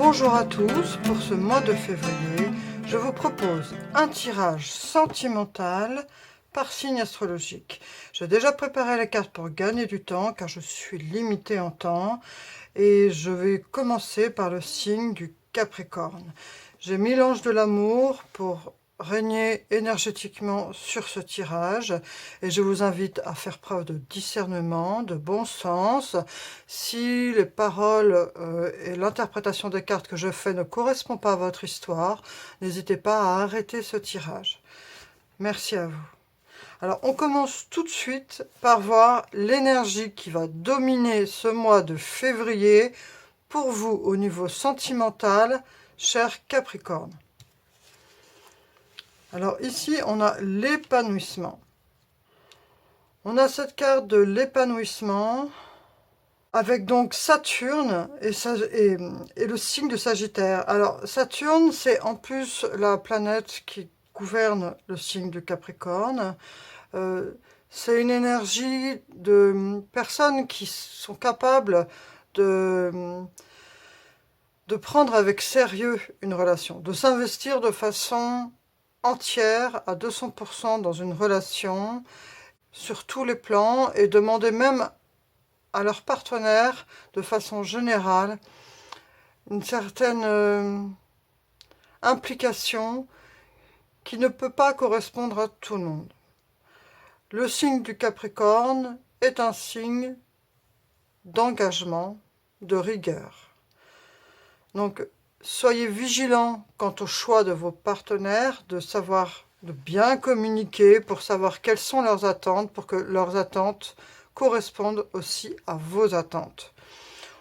Bonjour à tous, pour ce mois de février, je vous propose un tirage sentimental par signe astrologique. J'ai déjà préparé les cartes pour gagner du temps car je suis limitée en temps et je vais commencer par le signe du Capricorne. J'ai mis l'ange de l'amour pour régner énergétiquement sur ce tirage et je vous invite à faire preuve de discernement, de bon sens. Si les paroles et l'interprétation des cartes que je fais ne correspondent pas à votre histoire, n'hésitez pas à arrêter ce tirage. Merci à vous. Alors on commence tout de suite par voir l'énergie qui va dominer ce mois de février pour vous au niveau sentimental, cher Capricorne. Alors ici, on a l'épanouissement. On a cette carte de l'épanouissement avec donc Saturne et le signe de Sagittaire. Alors Saturne, c'est en plus la planète qui gouverne le signe de Capricorne. C'est une énergie de personnes qui sont capables de prendre avec sérieux une relation, de s'investir de façon entière à 200% dans une relation sur tous les plans et demander même à leur partenaire de façon générale une certaine implication qui ne peut pas correspondre à tout le monde. Le signe du Capricorne est un signe d'engagement, de rigueur. Donc soyez vigilants quant au choix de vos partenaires, de bien communiquer pour savoir quelles sont leurs attentes, pour que leurs attentes correspondent aussi à vos attentes.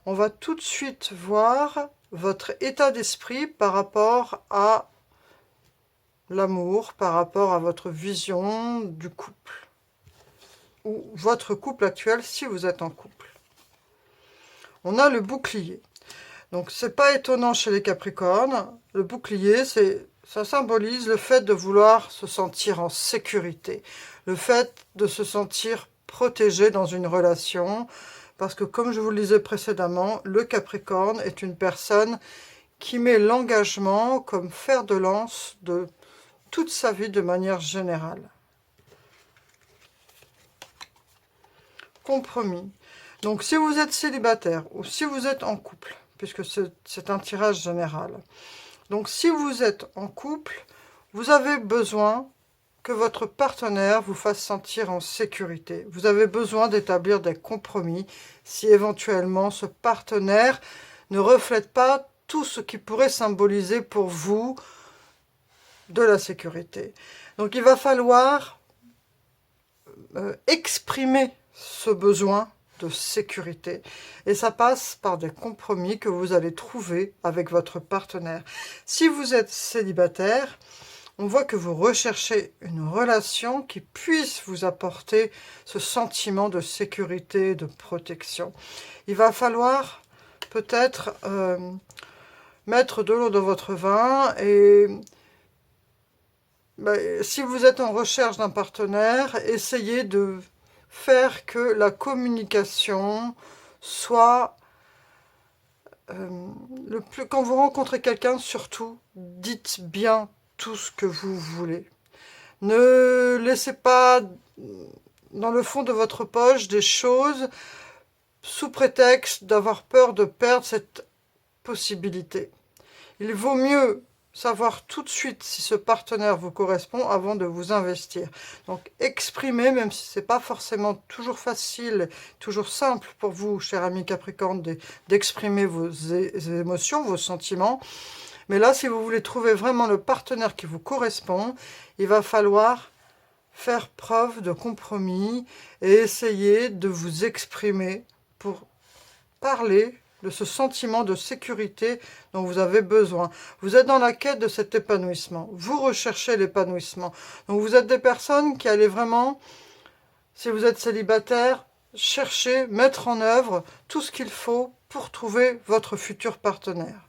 On va tout de suite voir votre état d'esprit par rapport à l'amour, par rapport à votre vision du couple, ou votre couple actuel si vous êtes en couple. On a le bouclier. Donc, c'est pas étonnant chez les Capricornes. Le bouclier, ça symbolise le fait de vouloir se sentir en sécurité, le fait de se sentir protégé dans une relation, parce que comme je vous le disais précédemment, le Capricorne est une personne qui met l'engagement comme fer de lance de toute sa vie de manière générale. Compromis. Donc, si vous êtes célibataire ou si vous êtes en couple, puisque c'est un tirage général. Donc, si vous êtes en couple, vous avez besoin que votre partenaire vous fasse sentir en sécurité. Vous avez besoin d'établir des compromis si éventuellement ce partenaire ne reflète pas tout ce qui pourrait symboliser pour vous de la sécurité. Donc, il va falloir exprimer ce besoin de sécurité. Et ça passe par des compromis que vous allez trouver avec votre partenaire. Si vous êtes célibataire, on voit que vous recherchez une relation qui puisse vous apporter ce sentiment de sécurité, de protection. Il va falloir peut-être mettre de l'eau dans votre vin et si vous êtes en recherche d'un partenaire, essayez de faire que la communication soit quand vous rencontrez quelqu'un, surtout, dites bien tout ce que vous voulez. Ne laissez pas dans le fond de votre poche des choses sous prétexte d'avoir peur de perdre cette possibilité. Il vaut mieux savoir tout de suite si ce partenaire vous correspond avant de vous investir. Donc exprimez, même si ce n'est pas forcément toujours facile, toujours simple pour vous, cher ami Capricorne, d'exprimer vos émotions, vos sentiments. Mais là, si vous voulez trouver vraiment le partenaire qui vous correspond, il va falloir faire preuve de compromis et essayer de vous exprimer pour parler de ce sentiment de sécurité dont vous avez besoin. Vous êtes dans la quête de cet épanouissement. Vous recherchez l'épanouissement. Donc vous êtes des personnes qui allez vraiment, si vous êtes célibataire, chercher, mettre en œuvre tout ce qu'il faut pour trouver votre futur partenaire.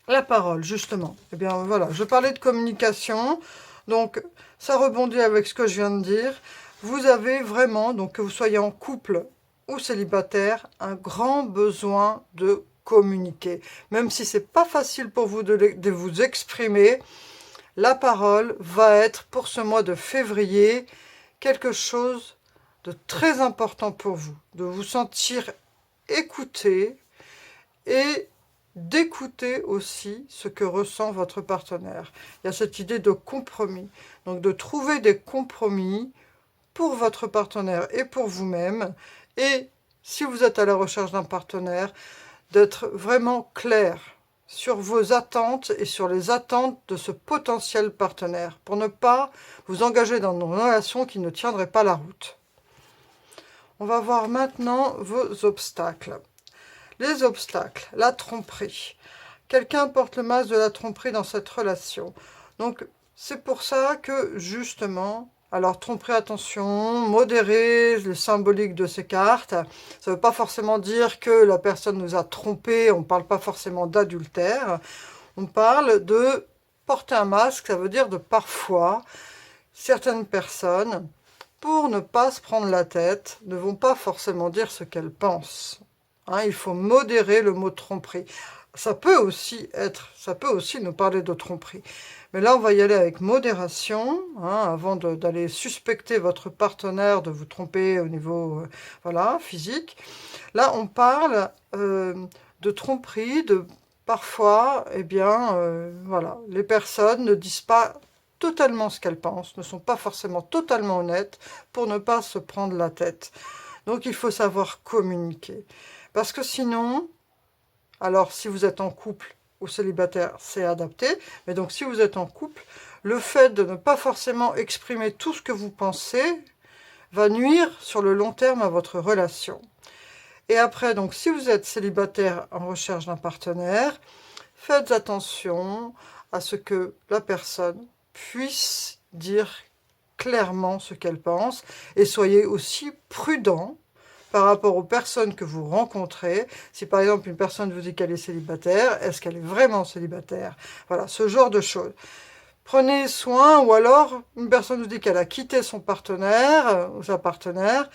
La parole, justement. Eh bien voilà, je parlais de communication. Donc ça rebondit avec ce que je viens de dire. Vous avez vraiment, donc que vous soyez en couple ou célibataire, un grand besoin de communiquer. Même si c'est pas facile pour vous de vous exprimer, la parole va être pour ce mois de février quelque chose de très important pour vous, de vous sentir écouté et d'écouter aussi ce que ressent votre partenaire. Il y a cette idée de compromis, donc de trouver des compromis pour votre partenaire et pour vous-même, et si vous êtes à la recherche d'un partenaire, d'être vraiment clair sur vos attentes et sur les attentes de ce potentiel partenaire, pour ne pas vous engager dans une relation qui ne tiendrait pas la route. On va voir maintenant vos obstacles. Les obstacles, la tromperie. Quelqu'un porte le masque de la tromperie dans cette relation. Donc, c'est pour ça que, justement, alors tromperie, attention, modérer le symbolique de ces cartes. Ça ne veut pas forcément dire que la personne nous a trompés, on ne parle pas forcément d'adultère. On parle de porter un masque, ça veut dire de parfois, certaines personnes, pour ne pas se prendre la tête, ne vont pas forcément dire ce qu'elles pensent. Il faut modérer le mot tromperie. Ça peut aussi nous parler de tromperie. Mais là, on va y aller avec modération, avant d'aller suspecter votre partenaire de vous tromper au niveau physique. Là, on parle de tromperie, de parfois, les personnes ne disent pas totalement ce qu'elles pensent, ne sont pas forcément totalement honnêtes pour ne pas se prendre la tête. Donc, il faut savoir communiquer. Parce que sinon, alors si vous êtes en couple ou célibataire, c'est adapté. Mais donc si vous êtes en couple, le fait de ne pas forcément exprimer tout ce que vous pensez va nuire sur le long terme à votre relation. Et après, donc si vous êtes célibataire en recherche d'un partenaire, faites attention à ce que la personne puisse dire clairement ce qu'elle pense et soyez aussi prudent par rapport aux personnes que vous rencontrez. Si par exemple une personne vous dit qu'elle est célibataire, est-ce qu'elle est vraiment célibataire? Voilà, ce genre de choses. Prenez soin, ou alors une personne vous dit qu'elle a quitté son partenaire ou sa partenaire,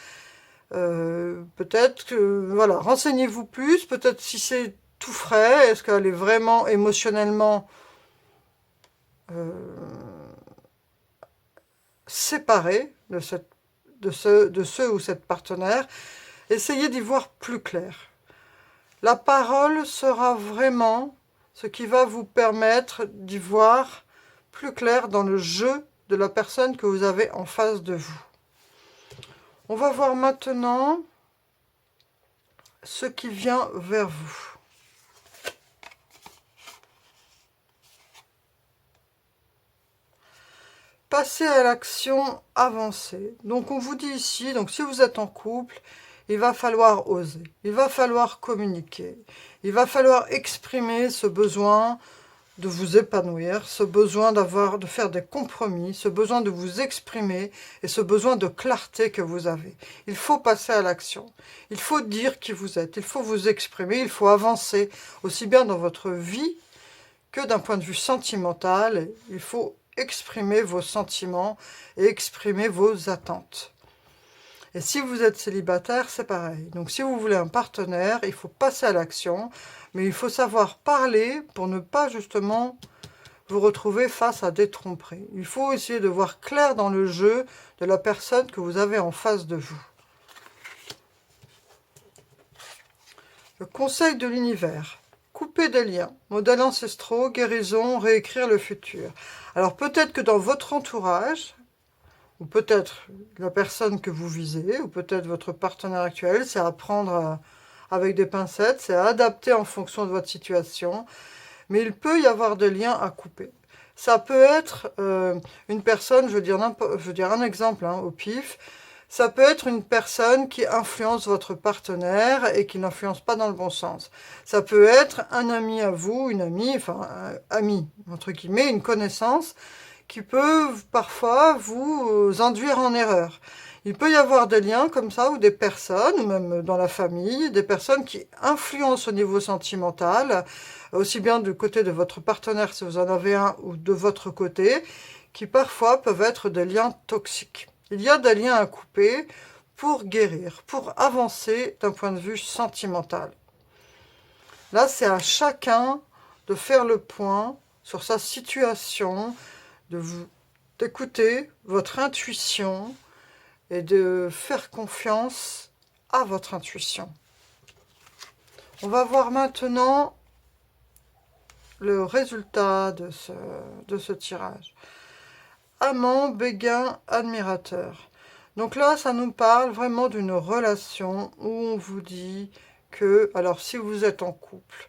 peut-être que, renseignez-vous plus, peut-être si c'est tout frais, est-ce qu'elle est vraiment émotionnellement séparée de ce ou cette partenaire. Essayez d'y voir plus clair. La parole sera vraiment ce qui va vous permettre d'y voir plus clair dans le jeu de la personne que vous avez en face de vous. On va voir maintenant ce qui vient vers vous. Passez à l'action avancée. Donc on vous dit ici, donc si vous êtes en couple, il va falloir oser, il va falloir communiquer, il va falloir exprimer ce besoin de vous épanouir, ce besoin de faire des compromis, ce besoin de vous exprimer et ce besoin de clarté que vous avez. Il faut passer à l'action, il faut dire qui vous êtes, il faut vous exprimer, il faut avancer aussi bien dans votre vie que d'un point de vue sentimental. Il faut exprimer vos sentiments et exprimer vos attentes. Et si vous êtes célibataire, c'est pareil. Donc si vous voulez un partenaire, il faut passer à l'action, mais il faut savoir parler pour ne pas justement vous retrouver face à des tromperies. Il faut essayer de voir clair dans le jeu de la personne que vous avez en face de vous. Le conseil de l'univers. Couper des liens, modèles ancestraux, guérison, réécrire le futur. Alors peut-être que dans votre entourage, ou peut-être la personne que vous visez, ou peut-être votre partenaire actuel, c'est à prendre avec des pincettes, c'est à adapter en fonction de votre situation, mais il peut y avoir des liens à couper. Ça peut être une personne, je veux dire un exemple au pif, ça peut être une personne qui influence votre partenaire et qui n'influence pas dans le bon sens. Ça peut être un ami à vous, une amie, un ami, entre guillemets, une connaissance, qui peut parfois vous induire en erreur. Il peut y avoir des liens comme ça, ou des personnes, ou même dans la famille, des personnes qui influencent au niveau sentimental, aussi bien du côté de votre partenaire si vous en avez un, ou de votre côté, qui parfois peuvent être des liens toxiques. Il y a des liens à couper pour guérir, pour avancer d'un point de vue sentimental. Là, c'est à chacun de faire le point sur sa situation, d'écouter votre intuition et de faire confiance à votre intuition. On va voir maintenant le résultat de ce tirage. Amant, béguin, admirateur. Donc là, ça nous parle vraiment d'une relation où on vous dit que, alors si vous êtes en couple,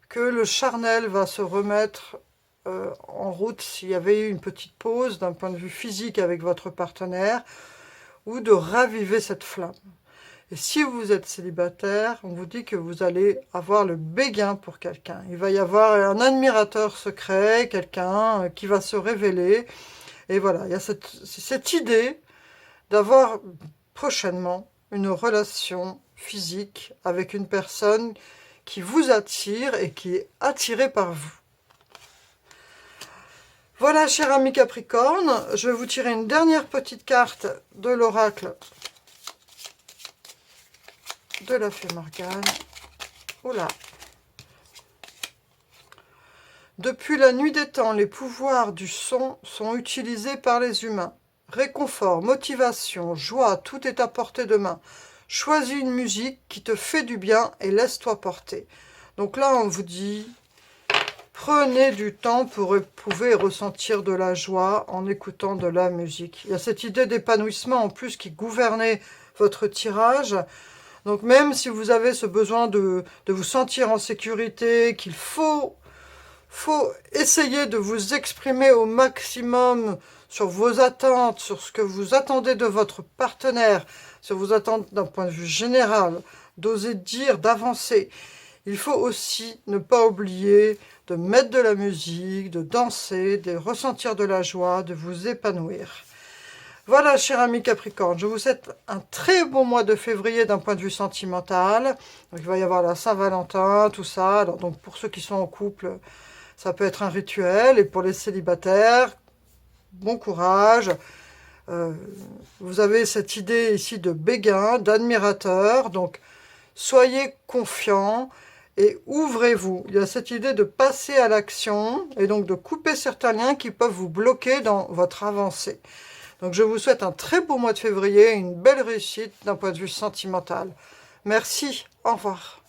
que le charnel va se remettre en route s'il y avait eu une petite pause d'un point de vue physique avec votre partenaire, ou de raviver cette flamme. Et si vous êtes célibataire, on vous dit que vous allez avoir le béguin pour quelqu'un. Il va y avoir un admirateur secret, quelqu'un qui va se révéler. Et voilà, il y a cette idée d'avoir prochainement une relation physique avec une personne qui vous attire et qui est attirée par vous. Voilà, cher ami Capricorne, je vais vous tirer une dernière petite carte de l'oracle de la Fée Morgane. Oula. Depuis la nuit des temps, les pouvoirs du son sont utilisés par les humains. Réconfort, motivation, joie, tout est à portée de main. Choisis une musique qui te fait du bien et laisse-toi porter. Donc là, on vous dit, prenez du temps pour éprouver et ressentir de la joie en écoutant de la musique. Il y a cette idée d'épanouissement en plus qui gouvernait votre tirage. Donc même si vous avez ce besoin de vous sentir en sécurité, qu'il faut essayer de vous exprimer au maximum sur vos attentes, sur ce que vous attendez de votre partenaire, sur vos attentes d'un point de vue général, d'oser dire, d'avancer. Il faut aussi ne pas oublier de mettre de la musique, de danser, de ressentir de la joie, de vous épanouir. Voilà, cher ami Capricorne, je vous souhaite un très bon mois de février d'un point de vue sentimental. Donc, il va y avoir la Saint-Valentin, tout ça. Alors, donc, pour ceux qui sont en couple, ça peut être un rituel. Et pour les célibataires, bon courage. Vous avez cette idée ici de béguin, d'admirateur. Donc, soyez confiants et ouvrez-vous. Il y a cette idée de passer à l'action et donc de couper certains liens qui peuvent vous bloquer dans votre avancée. Donc je vous souhaite un très beau mois de février, une belle réussite d'un point de vue sentimental. Merci, au revoir.